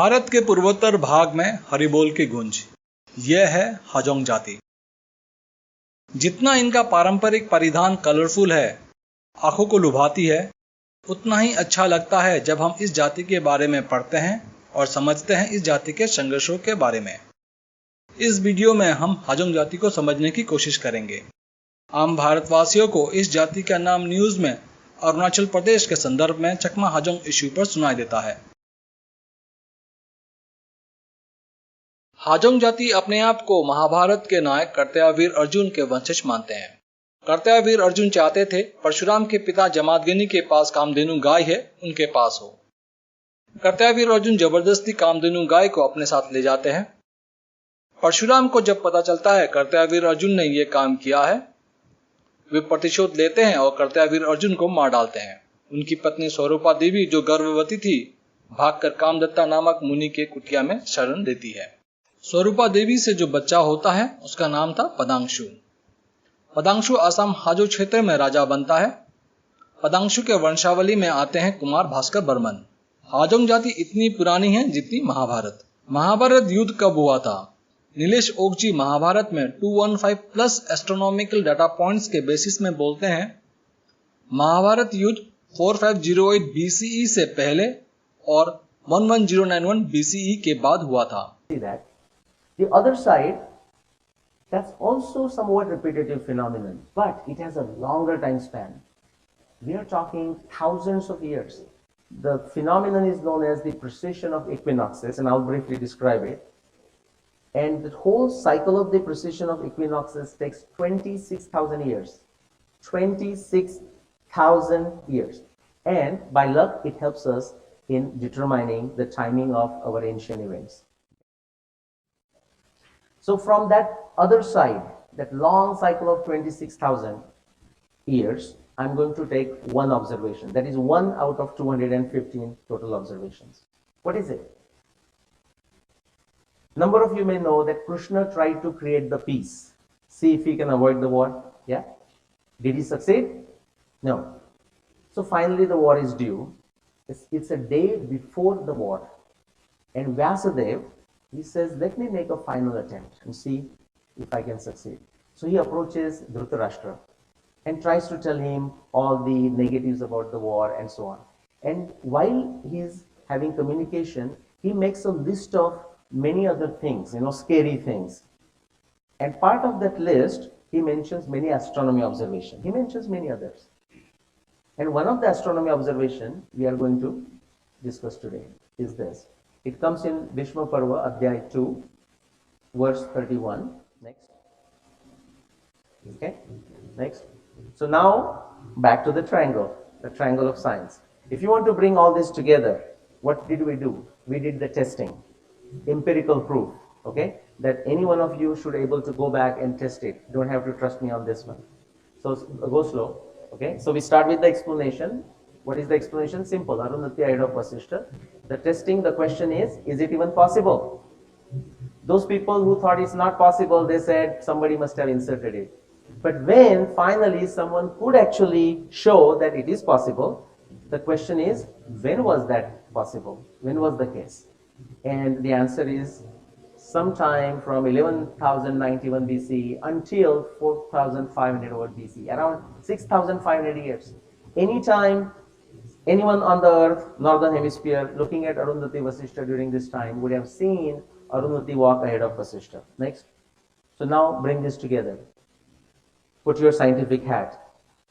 भारत के पूर्वोत्तर भाग में हरिबोल की गूंज। यह है हाजोंग जाति। जितना इनका पारंपरिक परिधान कलरफुल है, आंखों को लुभाती है, उतना ही अच्छा लगता है जब हम इस जाति के बारे में पढ़ते हैं और समझते हैं इस जाति के संघर्षों के बारे में। इस वीडियो में हम हाजोंग जाति को समझने की कोशिश करेंगे। आम भारतवासियों को इस जाति का नाम न्यूज में अरुणाचल प्रदेश के संदर्भ में चकमा हाजोंग इश्यू पर सुनाई देता है। हाजोंग जाति अपने आप को महाभारत के नायक कर्तव्यवीर अर्जुन के वंशज मानते हैं। कर्तव्यवीर अर्जुन चाहते थे परशुराम के पिता जमादग्नि के पास कामधेनु गाय है, उनके पास हो। कर्तव्यवीर अर्जुन जबरदस्ती कामधेनु गाय को अपने साथ ले जाते हैं। परशुराम को जब पता चलता है कर्तव्यवीर अर्जुन ने यह काम किया है, वे प्रतिशोध लेते हैं और कर्तव्यवीर अर्जुन को मार डालते हैं। उनकी पत्नी स्वरूपा देवी, जो गर्भवती थी, भागकर कामदत्ता नामक मुनि के कुटिया में शरण लेती है। स्वरूपा देवी से जो बच्चा होता है उसका नाम था पदांशु। पदांशु असम हाजो क्षेत्र में राजा बनता है। पदांशु के वंशावली में आते हैं कुमार भास्कर बर्मन। हाजोंग जाति इतनी पुरानी है जितनी महाभारत। महाभारत युद्ध कब हुआ था? नीलेश ओकजी महाभारत में 215 प्लस एस्ट्रोनॉमिकल डाटा पॉइंट्स के बेसिस में बोलते हैं, महाभारत युद्ध 4508 BCE से पहले और 11091 BCE के बाद हुआ था। The other side, that's also somewhat repetitive phenomenon, but it has a longer time span. We are talking thousands of years. The phenomenon is known as the precession of equinoxes, and I'll briefly describe it. And the whole cycle of the precession of equinoxes takes 26,000 years. 26,000 years. And by luck, it helps us in determining the timing of our ancient events. So from that other side, that long cycle of 26,000 years, I'm going to take one observation. That is 1 out of 215 total observations. What is it? Number of you may know that Krishna tried to create the peace. See if he can avoid the war. Yeah? Did he succeed? No. So finally the war is due. It's a day before the war. And Vyasadeva, he says, let me make a final attempt and see if I can succeed. So he approaches Dhritarashtra and tries to tell him all the negatives about the war and so on. And while he's having communication, he makes a list of many other things, scary things. And part of that list, he mentions many astronomy observations. He mentions many others. And one of the astronomy observation we are going to discuss today is this. It comes in Bhishma Parva, Adhyay 2, verse 31. Next. Okay? Next. So now, back to the triangle of science. If you want to bring all this together, what did we do? We did the testing, empirical proof, okay? That any one of you should able to go back and test it. Don't have to trust me on this one. So go slow, okay? So we start with the explanation. What is the explanation? Simple. Arundhati ahead of Vasishtha. The testing, the question is it even possible? Those people who thought it's not possible, they said somebody must have inserted it. But when finally someone could actually show that it is possible, the question is, when was that possible? When was the case? And the answer is sometime from 11,091 BCE until 4,500 over BCE, around 6,500 years. Anytime anyone on the earth, northern hemisphere, looking at Arundhati Vasishtha during this time would have seen Arundhati walk ahead of Vasishtha. Next. So now bring this together. Put your scientific hat.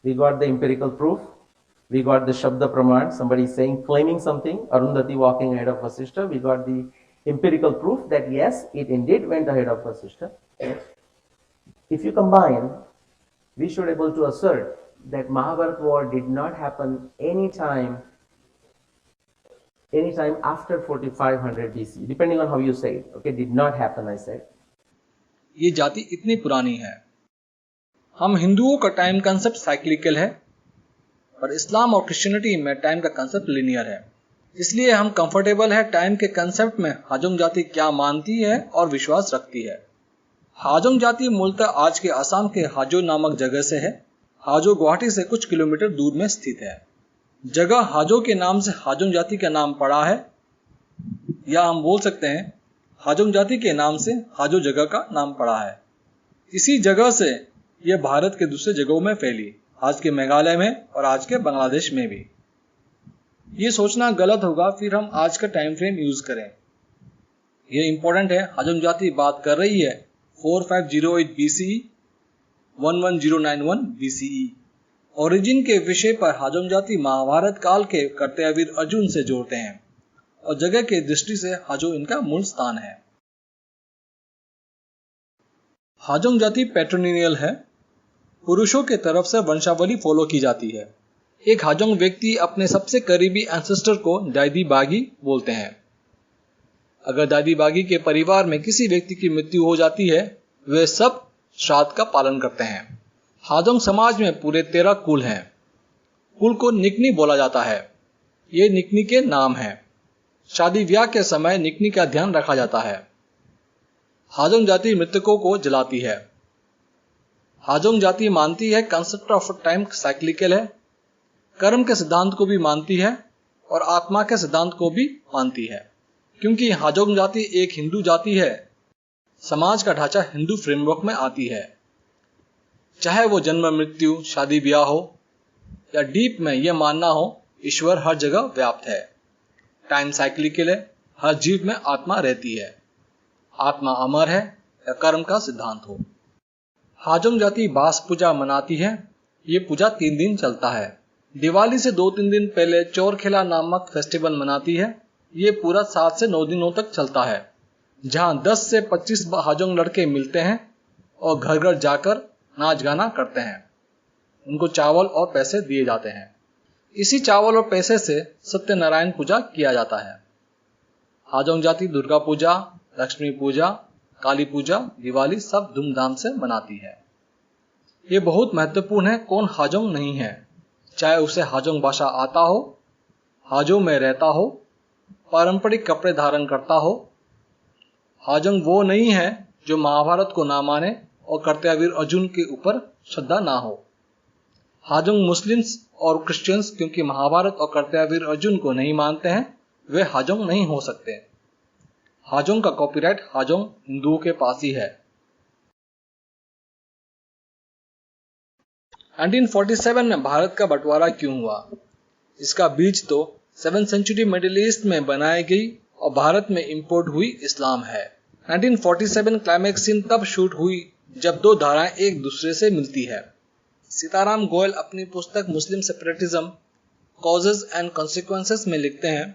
We got the empirical proof. We got the Shabda Praman, somebody saying, claiming something, Arundhati walking ahead of Vasishtha. We got the empirical proof that yes, it indeed went ahead of Vasishtha. If you combine, we should able to assert that Mahabharata war did not happen anytime after 4500 BC, depending on how you say it. Okay, did not happen, I said. ये जाति इतनी पुरानी है। हम हिंदुओं का time concept cyclical है, पर इस्लाम और क्रिश्चियनिटी में टाइम का कंसेप्ट लिनियर है। इसलिए हम कंफर्टेबल है टाइम के कंसेप्ट में हाजोंग जाति क्या मानती है और विश्वास रखती है। हाजोंग जाति मूलतः आज के असम के हाजो नामक जगह से है। हाजो गुवाहाटी से कुछ किलोमीटर दूर में स्थित है। जगह हाजो के नाम से हाजोंग जाति का नाम पड़ा है। या हम बोल सकते हैं हाजोंग जाति के नाम से हाजो जगह का नाम पड़ा है। इसी जगह से यह भारत के दूसरे जगहों में फैली, आज के मेघालय में और आज के बांग्लादेश में भी। ये सोचना गलत होगा फिर हम आज का टाइम फ्रेम यूज करें। ये इंपॉर्टेंट है। हाजोंग जाति बात कर रही है 4508 BCE 11091 BCE। ओरिजिन के विषय पर हाजोंग जाति महाभारत काल के कर्तव्यवीर अर्जुन से जोड़ते हैं और जगह की दृष्टि से हाजो इनका मूल स्थान है। हाजोंग जाति पैट्रिलिनियल है। पुरुषों के तरफ से वंशावली फॉलो की जाती है। एक हाजोंग व्यक्ति अपने सबसे करीबी एंसेस्टर को दादी बागी बोलते हैं। अगर दादी बागी के परिवार में किसी व्यक्ति की मृत्यु हो जाती है, वे सब श्राद्ध का पालन करते हैं। हाजोंग समाज में पूरे 13 कुल हैं। कुल को निकनी बोला जाता है। ये निकनी के नाम है। शादी ब्याह के समय निकनी का ध्यान रखा जाता है। हाजोंग जाति मृतकों को जलाती है। हाजोंग जाति मानती है कंसेप्ट ऑफ टाइम साइक्लिकल है, कर्म के सिद्धांत को भी मानती है और आत्मा के सिद्धांत को भी मानती है। क्योंकि हाजोंग जाति एक हिंदू जाति है, समाज का ढांचा हिंदू फ्रेमवर्क में आती है। चाहे वो जन्म मृत्यु शादी ब्याह हो या डीप में यह मानना हो ईश्वर हर जगह व्याप्त है। टाइम साइक्लिकल है, हर जीव में आत्मा रहती है। आत्मा अमर है या कर्म का सिद्धांत हो। हाजोंग जाति बास पूजा मनाती है। ये पूजा 3 दिन चलता है। दिवाली से 2-3 दिन पहले चोरखेला नामक फेस्टिवल मनाती है। ये पूरा 7 से 9 दिनों तक चलता है, जहां 10 से 25 हाजोंग लड़के मिलते हैं और घर घर जाकर नाच गाना करते हैं। उनको चावल और पैसे दिए जाते हैं। इसी चावल और पैसे से सत्यनारायण पूजा किया जाता है। हाजोंग जाति दुर्गा पूजा, लक्ष्मी पूजा, काली पूजा, दिवाली सब धूमधाम से मनाती है। ये बहुत महत्वपूर्ण है कौन हाजोंग नहीं है, चाहे उसे हाजोंग भाषा आता हो, हाजो में रहता हो, पारंपरिक कपड़े धारण करता हो। हाजोंग वो नहीं है जो महाभारत को ना माने और कर्तव्यवीर अर्जुन के ऊपर श्रद्धा ना हो। हाजोंग मुस्लिम्स और क्रिश्चियंस क्योंकि महाभारत और कर्तव्यवीर अर्जुन को नहीं मानते हैं, वे हाजोंग नहीं हो सकते। हाजोंग का कॉपीराइट हाजोंग हिंदुओं के पास ही है। 1947 में भारत का बंटवारा क्यों हुआ? इसका बीज तो 7th सेंचुरी मिडिल ईस्ट में बनाई गई और भारत में इंपोर्ट हुई इस्लाम है। 1947 क्लाइमैक्स सीन तब शूट हुई जब 2 धाराएं एक दूसरे से मिलती है। सीताराम गोयल अपनी पुस्तक Muslim separatism causes and consequences में लिखते हैं,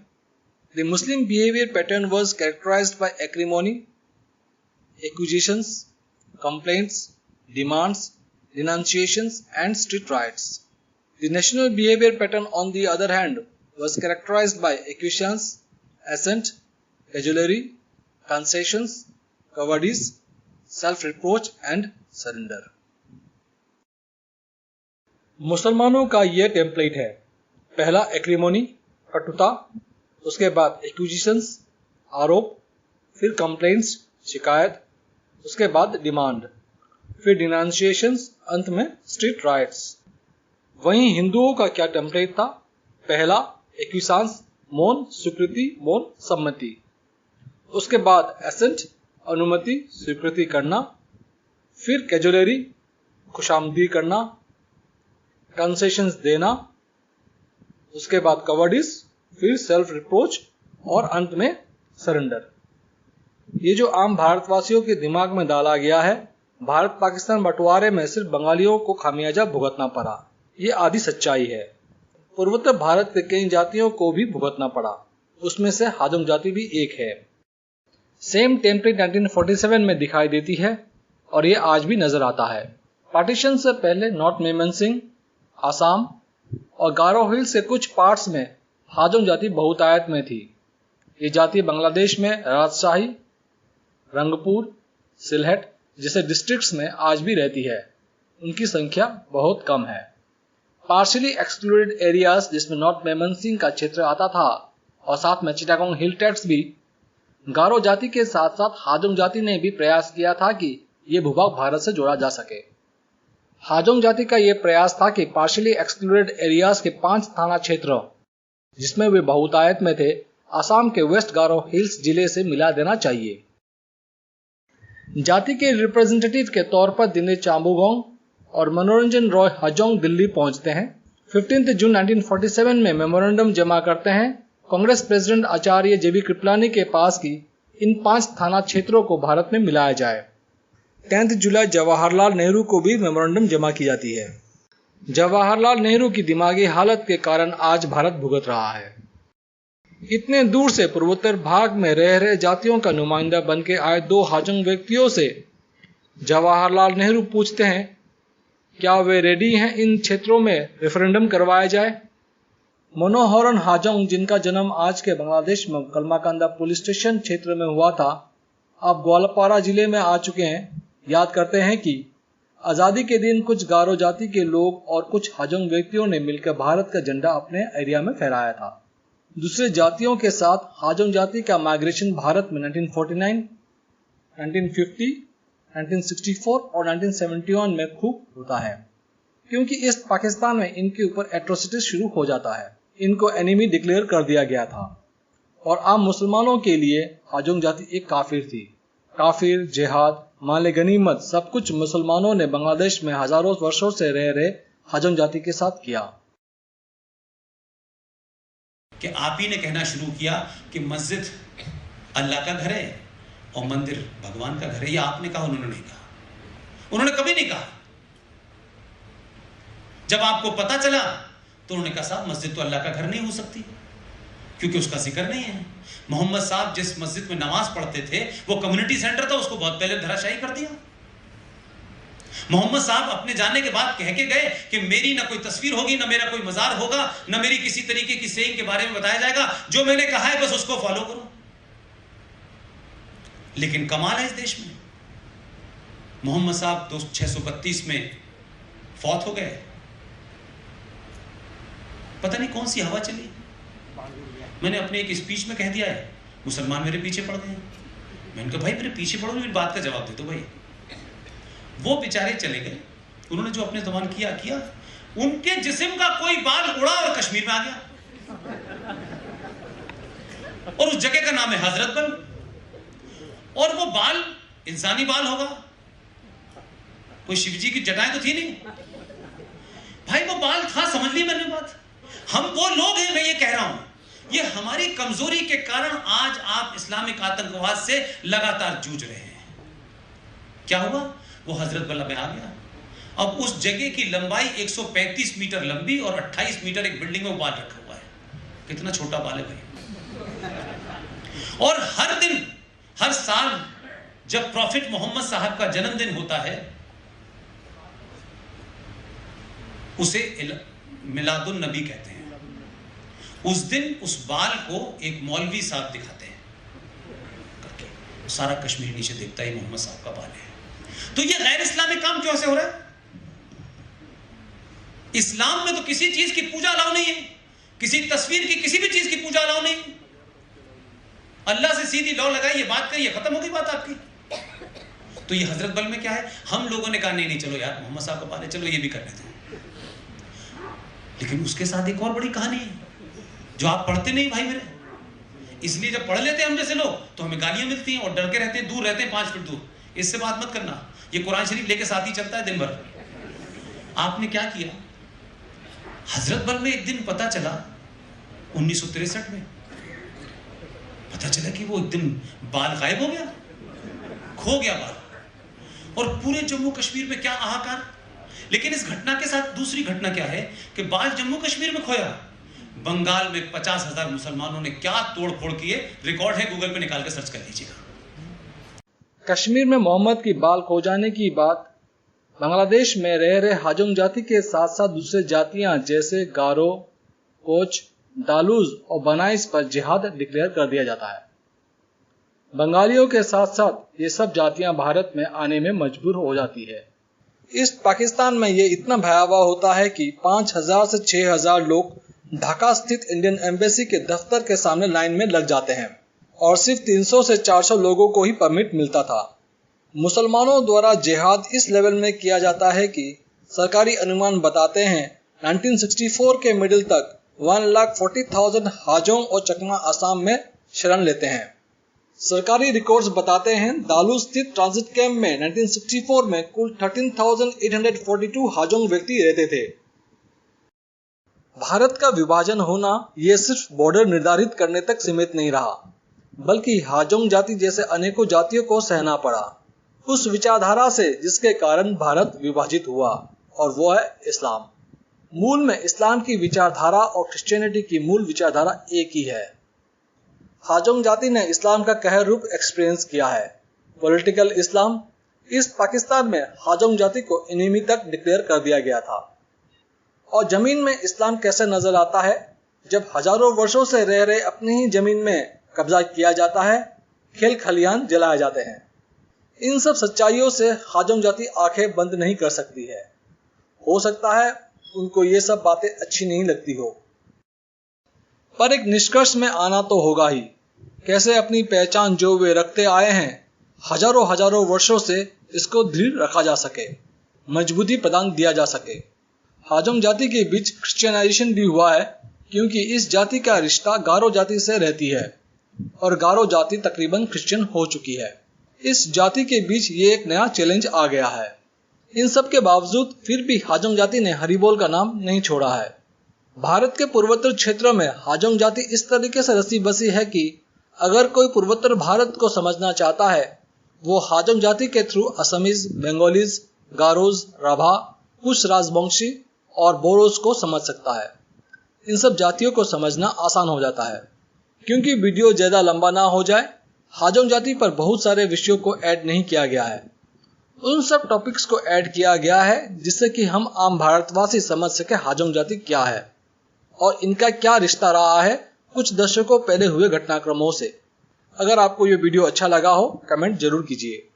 the Muslim behaviour pattern was characterised by acrimony, accusations, complaints, demands, denunciations and street riots. The national behavior pattern on the other hand was characterized by acquiescence, assent, cajolery, concessions, cowardice, self-reproach and surrender. मुसलमानों का यह template है। पहला एक्रिमोनी, कटुता, उसके बाद acquisitions, आरोप, फिर कंप्लेंट्स, शिकायत, उसके बाद डिमांड, फिर डिनाउंसिएशंस, अंत में स्ट्रीट राइट्स। वहीं हिंदुओं का क्या टेम्पलेट था? पहला एक्विसांस, मौन, स्वीकृति, मौन, सम्मति, उसके बाद एसेंट, अनुमति, स्वीकृति करना, फिर कैजुलरी, खुशामदी करना, कंसेशंस देना, उसके बाद कवर्डिस, फिर सेल्फ रिप्रोच और अंत में सरेंडर। ये जो आम भारतवासियों के दिमाग में डाला गया है, भारत पाकिस्तान बंटवारे में सिर्फ बंगालियों को खामियाजा भुगतना पड़ा, ये आधी सच्चाई है। पूर्वोत्तर भारत के कई जातियों को भी भुगतना पड़ा, उसमें से हाजोंग जाति भी एक है। सेम टेम्पलेट 1947 में दिखाई देती है और ये आज भी नजर आता है। पार्टीशन से पहले नॉर्थ मेमनसिंह, आसाम और गारो हिल से कुछ पार्ट्स में हाजोंग जाति बहुतायत में थी। ये जाति बांग्लादेश में राजशाही, रंगपुर, सिलहट जैसे डिस्ट्रिक्ट्स में आज भी रहती है। उनकी संख्या बहुत कम है। पार्शियली एक्सक्लूडेड एरियाज जिसमें नॉर्थ मेमनसिंह का क्षेत्र आता था और साथ में चिटागोंग हिल ट्रैक्ट्स भी, गारो जाति के साथ साथ हाजोंग जाति ने भी प्रयास किया था कि ये भूभाग भारत से जोड़ा जा सके। हाजोंग जाति का यह प्रयास था कि पार्शियली एक्सक्लूडेड एरियाज के 5 थाना क्षेत्र जिसमें वे बहुतायत में थे असम के वेस्ट गारो हिल्स जिले से मिला देना चाहिए। जाति के रिप्रेजेंटेटिव के तौर पर दिनेश चांबुगोंग और मनोरंजन रॉय हाजोंग दिल्ली पहुंचते हैं। 15 जून 1947 में मेमोरेंडम जमा करते हैं कांग्रेस प्रेसिडेंट आचार्य जेबी कृपलानी के पास कि इन 5 थाना क्षेत्रों को भारत में मिलाया जाए। 10 जुलाई जवाहरलाल नेहरू को भी मेमोरेंडम जमा की जाती है। जवाहरलाल नेहरू की दिमागी हालत के कारण आज भारत भुगत रहा है। इतने दूर से पूर्वोत्तर भाग में रह रहे जातियों का नुमाइंदा बन के आए 2 हाजोंग व्यक्तियों से जवाहरलाल नेहरू पूछते हैं क्या वे रेडी हैं इन क्षेत्रों में रेफरेंडम करवाया जाए। मनोहरन हाजोंग, जिनका जन्म आज के बांग्लादेश में कलमाकांदा पुलिस स्टेशन क्षेत्र में हुआ था, अब ग्वालपारा जिले में आ चुके हैं। याद करते हैं कि आजादी के दिन कुछ गारो जाति के लोग और कुछ हाजोंग व्यक्तियों ने मिलकर भारत का झंडा अपने एरिया में फहराया था। दूसरे जातियों के साथ हाजोंग जाति का माइग्रेशन भारत में 1949, 1950, 1964 और 1971 में खूब होता है, क्योंकि ईस्ट पाकिस्तान में इनके ऊपर एट्रोसिटीज शुरू हो जाता है। इनको एनिमी डिक्लेयर कर दिया गया था और आम मुसलमानों के लिए हाजोंग जाति एक काफिर थी। काफिर, जिहाद, माले गनीमत सब कुछ मुसलमानों ने बांग्लादेश में हजारों वर्षों से रह रहे हाजोंग जाति के साथ किया। कि आप ही ने कहना शुरू किया कि मस्जिद अल्लाह का घर है और मंदिर भगवान का घर है। ये आपने कहा, उन्होंने नहीं कहा। उन्होंने कभी नहीं कहा। जब आपको पता चला तो उन्होंने कहा साहब मस्जिद तो अल्लाह का घर नहीं हो सकती क्योंकि उसका जिक्र नहीं है। मोहम्मद साहब जिस मस्जिद में नमाज पढ़ते थे वो कम्युनिटी सेंटर था, उसको बहुत पहले धराशायी कर दिया। मोहम्मद साहब अपने जाने के बाद कह के गए कि मेरी ना कोई तस्वीर होगी, ना मेरा कोई मजार होगा, ना मेरी किसी तरीके की सेइंग के बारे में बताया जाएगा। जो मैंने कहा है बस उसको फॉलो करो। लेकिन कमाल है इस देश में, मोहम्मद साहब 632 में फौत हो गए। पता नहीं कौन सी हवा चली, मैंने अपने एक स्पीच में कह दिया है मुसलमान मेरे पीछे पड़ गए। मैंने कहा भाई मेरे पीछे पड़ो, मेरी बात का जवाब दे दो भाई। वो बेचारे चले गए, उन्होंने जो अपने ज़बान किया किया। उनके जिस्म का कोई बाल उड़ा और कश्मीर में आ गया और उस जगह का नाम है हजरत बल। और वो बाल इंसानी बाल होगा, कोई शिवजी की जटाएं तो थी नहीं भाई, वो बाल था। समझ ली मैंने बात। हम वो लोग हैं, मैं ये कह रहा हूं, ये हमारी कमजोरी के कारण आज आप इस्लामिक आतंकवाद से लगातार जूझ रहे हैं। क्या हुआ? वो हजरत बल्ला में आ गया। अब उस जगह की लंबाई 135 मीटर लंबी और 28 मीटर एक बिल्डिंग में बाल रखा हुआ है। कितना छोटा बाल है भाई। और हर दिन, हर साल जब प्रॉफिट मोहम्मद साहब का जन्मदिन होता है उसे मिलादुन नबी कहते हैं। उस दिन उस बाल को एक मौलवी साहब दिखाते हैं करके, सारा कश्मीर नीचे देखता है मोहम्मद साहब का बाल है। तो ये गैर इस्लामिक काम क्यों से हो रहा है? इस्लाम में तो किसी चीज की पूजा अलाउ नहीं है, किसी तस्वीर की, किसी भी चीज की पूजा अलाउ नहीं। अल्लाह से सीधी लॉ लगाई, ये बात कही, खत्म हो गई बात आपकी। तो ये हजरत बल में क्या है? हम लोगों ने कहा नहीं नहीं चलो यार मोहम्मद साहब का बाल है, चलो ये भी कर लेते हैं। लेकिन उसके साथ एक और बड़ी कहानी है जो आप पढ़ते नहीं भाई मेरे। इसलिए जब पढ़ लेते हैं हम जैसे लोग तो हमें गालियां मिलती हैं और डर के रहते हैं, दूर रहते हैं 5 फीट दूर। इससे बात मत करना, ये कुरान शरीफ लेके साथ ही चलता है दिन भर। आपने क्या किया? हजरत बल में एक दिन पता चला 1963 में पता चला कि वो एक दिन बाल गायब हो गया, खो गया बाल। और पूरे जम्मू कश्मीर में क्या हाहाकार। लेकिन इस घटना के साथ दूसरी घटना क्या है कि बाल जम्मू कश्मीर में खोया, बंगाल में 50,000 मुसलमानों ने क्या तोड़ फोड़ किए, रिकॉर्ड है, गूगल पे निकाल के सर्च कर लीजिएगा। कश्मीर में मोहम्मद की बाल खो जाने की बात बांग्लादेश में रह रहे हाजोंग जाति के साथ साथ दूसरे जातियां जैसे गारो, कोच, दालूज और बनाइस पर जिहाद डिक्लेयर कर दिया जाता है। बंगालियों के साथ साथ ये सब जातियां भारत में आने में मजबूर हो जाती है। ईस्ट पाकिस्तान में ये इतना भयावह होता है कि 5,000 से 6,000 लोग ढाका स्थित इंडियन एम्बेसी के दफ्तर के सामने लाइन में लग जाते हैं और सिर्फ 300 से 400 लोगों को ही परमिट मिलता था। मुसलमानों द्वारा जिहाद इस लेवल में किया जाता है कि सरकारी अनुमान बताते हैं 1964 के मिडिल तक 1,40,000 हाजोंग और चकमा असम में शरण लेते हैं। सरकारी रिकॉर्ड्स बताते हैं दालू स्थित ट्रांजिट कैंप में 1964 में कुल 13,842 हाजोंग व्यक्ति रहते थे। भारत का विभाजन होना यह सिर्फ बॉर्डर निर्धारित करने तक सीमित नहीं रहा, बल्कि हाजोंग जाति जैसे अनेकों जातियों को सहना पड़ा उस विचारधारा से जिसके कारण भारत विभाजित हुआ, और वो है इस्लाम। मूल में इस्लाम की विचारधारा और क्रिश्चियनिटी की मूल विचारधारा एक ही है। हाजोंग जाति ने इस्लाम का कहर रूप एक्सपीरियंस किया है। पॉलिटिकल इस्लाम, इस पाकिस्तान में हाजोंग जाति को एनिमी तक डिक्लेयर कर दिया गया था। और जमीन में इस्लाम कैसे नजर आता है जब हजारों वर्षों से रह रहे अपनी ही जमीन में कब्जा किया जाता है, खेल खलियान जलाए जाते हैं। इन सब सच्चाइयों से हाजोंग जाति आंखें बंद नहीं कर सकती है। हो सकता है उनको ये सब बातें अच्छी नहीं लगती हो, पर एक निष्कर्ष में आना तो होगा ही। कैसे अपनी पहचान जो वे रखते आए हैं हजारों हजारों वर्षों से, इसको दृढ़ रखा जा सके, मजबूती प्रदान दिया जा सके। हाजोंग जाति के बीच क्रिश्चियनाइजेशन भी हुआ है, क्योंकि इस जाति का रिश्ता गारो जाति से रहती है और गारो जाति तकरीबन क्रिश्चियन हो चुकी है। इस जाति के बीच ये एक नया चैलेंज आ गया है। इन सब के बावजूद फिर भी हाजोंग जाति ने हरिबोल का नाम नहीं छोड़ा है। भारत के पूर्वोत्तर क्षेत्रों में हाजोंग जाति इस तरीके से रसी बसी है कि अगर कोई पूर्वोत्तर भारत को समझना चाहता है, वो हाजोंग जाति के थ्रू असमीज, बंगालीज, गारोज, राभा, कुछ राजवंशी और बोरोस को समझ सकता है। इन सब जातियों को समझना आसान हो जाता है। क्योंकि वीडियो ज्यादा लंबा ना हो जाए, हाजोंग जाति पर बहुत सारे विषयों को ऐड नहीं किया गया है। उन सब टॉपिक्स को ऐड किया गया है जिससे कि हम आम भारतवासी समझ सके हाजोंग जाति क्या है और इनका क्या रिश्ता रहा है कुछ दशकों पहले हुए घटनाक्रमों से। अगर आपको ये वीडियो अच्छा लगा हो, कमेंट जरूर कीजिए।